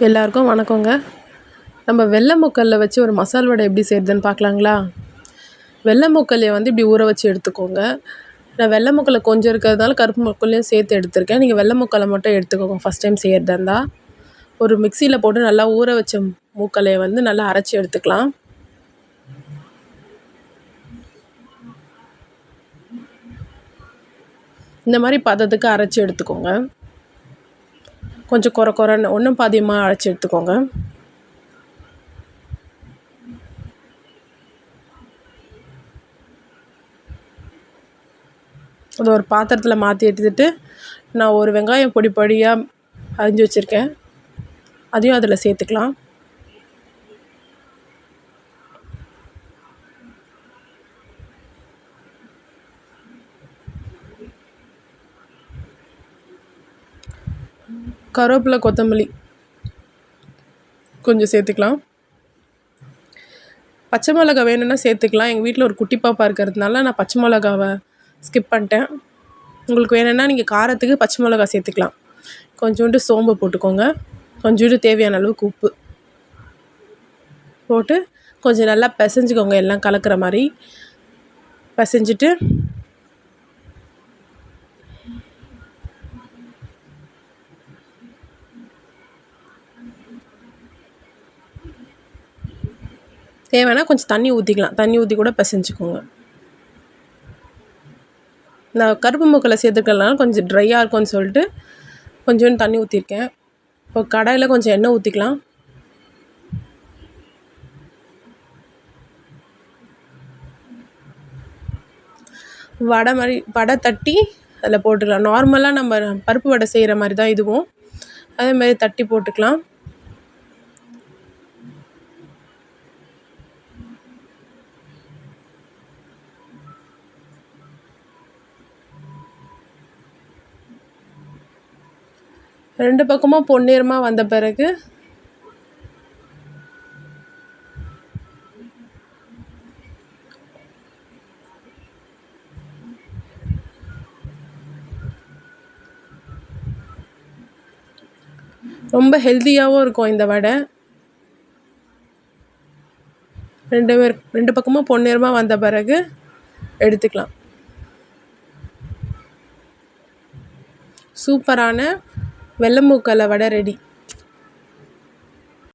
எல்லாருக்கும் வணக்கங்க. நம்ம வெள்ளை முக்கல்ல வச்சு ஒரு மசால் வடை எப்படி செய்கிறதுன்னு பார்க்கலாங்களா? வெள்ளை முக்கல்லையை இப்படி ஊற வச்சு எடுத்துக்கோங்க. நான் வெள்ளை முக்கல்ல கொஞ்சம் இருக்கிறதுனால கருப்பு முக்கல்லையும் சேர்த்து எடுத்திருக்கேன். நீங்கள் வெள்ளை முக்கல்லை மட்டும் எடுத்துக்கோங்க ஃபஸ்ட் டைம் செய்கிறதா இருந்தால். ஒரு மிக்சியில் போட்டு நல்லா ஊற வச்ச மூக்கல்லையை நல்லா அரைச்சி எடுத்துக்கலாம். இந்த மாதிரி பதத்துக்கு அரைச்சி எடுத்துக்கோங்க. கொஞ்சம் குறைன்னு ஒன்றும் பாதியமாக அரைச்சி எடுத்துக்கோங்க. அதை ஒரு பாத்திரத்தில் மாற்றி எடுத்துகிட்டு நான் ஒரு வெங்காயம் பொடியாக அரிஞ்சு வச்சுருக்கேன். அதையும் அதில் சேர்த்துக்கலாம். கருவேப்பிலை கொத்தமல்லி கொஞ்சம் சேர்த்துக்கலாம். பச்சை மிளகா வேணும்னா சேர்த்துக்கலாம். எங்கள் வீட்டில் ஒரு குட்டி பாப்பா இருக்கிறதுனால நான் பச்சை மிளகாவை ஸ்கிப் பண்ணிட்டேன். உங்களுக்கு வேணும்னா நீங்கள் காரத்துக்கு பச்சை மிளகா சேர்த்துக்கலாம். கொஞ்சோண்டு சோம்பு போட்டுக்கோங்க. கொஞ்சோண்டு தேவையான அளவுக்கு உப்பு போட்டு கொஞ்சம் நல்லா பிசைஞ்சுக்கோங்க. எல்லாம் கலக்கிற மாதிரி பிசைஞ்சிட்டு தேவைன்னா கொஞ்சம் தண்ணி ஊற்றிக்கலாம். தண்ணி ஊற்றி கூட பிசைஞ்சுக்கோங்க. நான் கருப்பு முக்கல்லை சேர்த்துக்கலாம், கொஞ்சம் ட்ரையாக இருக்கும்னு சொல்லிட்டு கொஞ்சோண்டு தண்ணி ஊற்றிருக்கேன். இப்போ கடாயில் கொஞ்சம் எண்ணெய் ஊற்றிக்கலாம். வடை தட்டி அதில் போட்டுக்கலாம். நார்மலாக நம்ம பருப்பு வடை செய்கிற மாதிரி தான் இதுவும். அதே மாதிரி தட்டி போட்டுக்கலாம். ரெண்டு பக்கமும் பொன்னிறமாக வந்த பிறகு ரொம்ப ஹெல்த்தியாகவும் இருக்கும் இந்த வடை. ரெண்டு பக்கமும் பொன்னிறமாக வந்த பிறகு எடுத்துக்கலாம். சூப்பரான வெள்ளை மூக்கல்லை வடை ரெடி.